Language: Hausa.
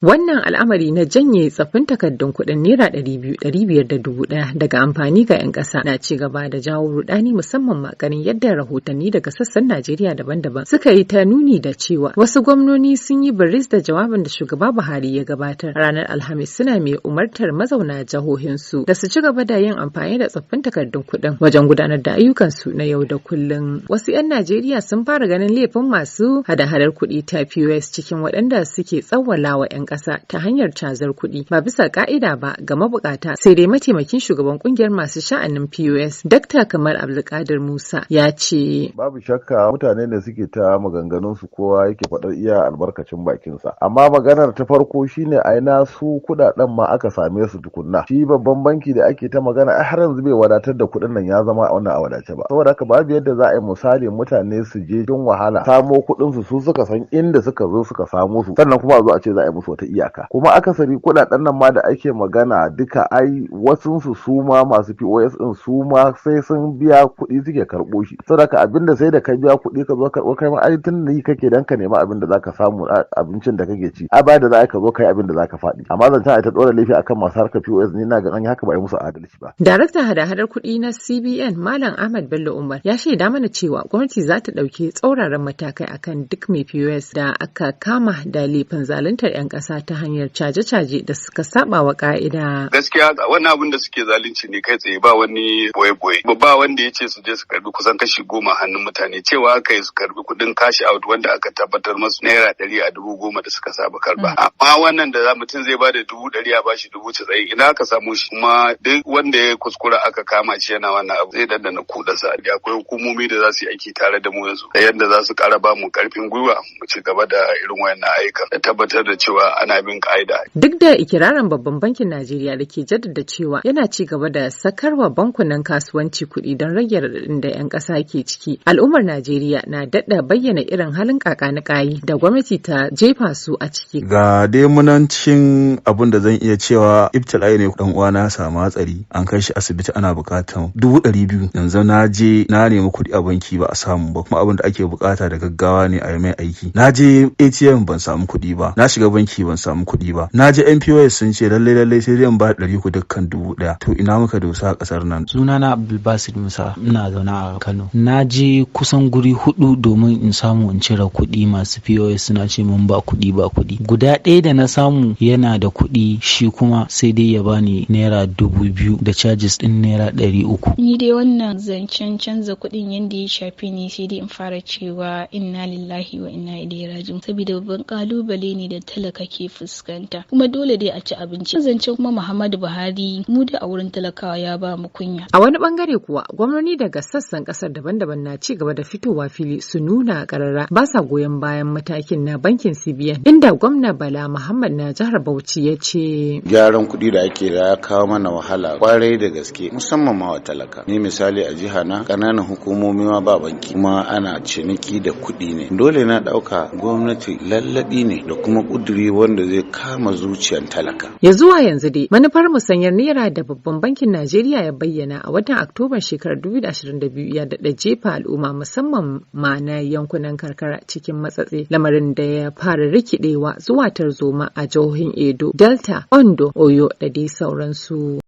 Wannan al'amari na janye tsaffin takardun kuɗin Naira 200, 500 da 1000 daga amfani ga 'yan ƙasa na ci gaba da jawo rudani musamman ma ganin yadda rahotanni daga sassan Najeriya daban-daban suka yi ta nuni da cewa wasu gwamnoni sun yi biris da jawabin da shugaba Buhari ya gabatar ranar Alhamis, suna mai umartar mazauna jihohinsu da su ci gaba da yin amfani da tsaffin takardun kuɗin wajen gudanar da ayyukansu na yau da kullum. Wasu 'yan Najeriya sun fara ganin laifin masu hada-hadar kuɗi ta POS cikin waɗanda suke tsawwalawa 'yan ƙasa ta hanyar cazar kuɗi ba bisa ƙa'ida ba ga mabukata, sai dai mataimakin shugaban ƙungiyar masu sha'anin POS Dr. Kamal Abdulkadir Musa ya ce babu shakka mutane ne suke ta maganganun su, kowa yake faɗar iya albarkacin bakinsa, amma maganar ta farko shine aina su kuɗaɗen ma aka same su tukunna. Shi babban banki da ake ta magana har yanzu bai wadatar da kuɗin nan ya zama wannan a wadace ba, saboda haka babu yadda za a yi misali mutane su je cikin wahala samo kuɗin su suka san inda suka zo suka samo su, sannan kuma a zo a ce za a yi musu wata iyaka. Kuma akasari kuɗaɗen nan ma da ake magana duka ai wasu su ma masu POS din su ma sai sun biya kuɗi suke karɓo shi, saboda abinda sai da ka biya kuɗi ka zo karɓo kai ma ai tun da kake dan ka nema abin da zaka samu abincin da kake ci, a ba da za ka zo kai abin da zaka faɗi. Amma zancen ai ta ɗora laifi akan masu harkar POS ni na ga an yi haka ba ai musu adalci ba. Daraktan hada-hadar kuɗi na CBN Malam Ahmad Bello Umar ya shaida mana cewa gwamnati za ta ɗauki tsauraran matakai akan duk mai POS da aka kama da laifin zaluntar 'yan ƙasa ta hanyar caje-caje da suka saba wa ka'ida. Gaskiya wannan abin da suke zalunci ne kai tsaye, ba wani boye-boye. Ba wanda ya ce su je su karbi kusan kashi 10 hannun mutane, cewa aka yi su karbi kuɗin cash out wanda aka tabbatar masu Naira 100 a 10,000 da suka saba karba. Amma wannan da mutum zai bada 100 a bashi 90,000 ina aka samu shi, kuma duk wanda ya kuskura aka kama shi yana wannan abu zai dandana kudansa. Akwai hukumomi da za su yi aiki tare da mu yanzu da yadda za su ƙara ba mu karfin gwiwa mu ci gaba da irin wayannan ayyukan da tabbatar da cewa ana bin ka'ida. Duk da ikirarin babban bankin Najeriya da ke jaddada cewa yana ci gaba da sakarwa bankunan kasuwanci kuɗi don rage raɗaɗin da 'yan ƙasa ke ciki, al'ummar Najeriya na daɗa bayyana irin halin kakanikayi da gwamnati ta jefa su a ciki. Ga dai munancin abin da zan iya cewa ibtila'i ne, dan uwana ya samu hatsari an kai shi asibiti ana bukatan 200,000. Yanzu na je na nemi kuɗi a banki ba a samu ba, kuma abin da ake bukata da gaggawa ne a yi mai aiki. Na je ATM ban samu kuɗi ba, na shiga banki ban samu kuɗi ba, na je NPOS sun ce lallai sai zan ba 300 dukkan 1,000. To ina muka dosa a kasar nan? Sunana Abdulbasit Musa, ina zaune a Kano. Na je kusan guri 4 domin in samu in cire kuɗi, masu POS suna ce mun ba kuɗi. Guda ɗaya da na samu yana da kuɗi, shi kuma sai dai ya bani Naira 2,000 da charges ɗin Naira 300. Ni dai wannan zancen canza kuɗin yanda ya shafi ni sai dai in fara cewa inna lillahi wa inna ilaihi raji'un, saboda babban kalubale ne da talaka ke fuskanta, kuma dole dai a ci abinci. Zancen kuma Muhammadu Buhari mu da a wurin talakawa ya ba mu kunya. A wani bangare kuwa gwamnoni daga sassan kasar daban-daban na ci gaba da fitowa fili su nuna karara ba sa goyon bayan matakin na bankin CBN, inda gwamna Bala Muhammad na jihar Bauchi ya ce gyaran kuɗi da ake da ya kawo mana wahala kwarai da gaske, musamman ma wa talaka. Ni misali a jiha na ƙananan hukumomi ma ba banki, kuma ana ciniki da kuɗi ne. Dole na ɗauka gwamnati lallaɓi ne da kuma ƙuduri wanda zai kama zuciyar talaka. Ya zuwa yanzu dai manufar musanyar naira da babban bankin Najeriya ya bayyana a watan Oktoban shekarar 2022 ya daɗa jefa al'umma musamman ma na yankunan karkara cikin matsatsi, lamarin da ya fara rikidewa zuwa tarzoma a jihohin Edo, Delta, Ondo, Oyo da dai sauransu.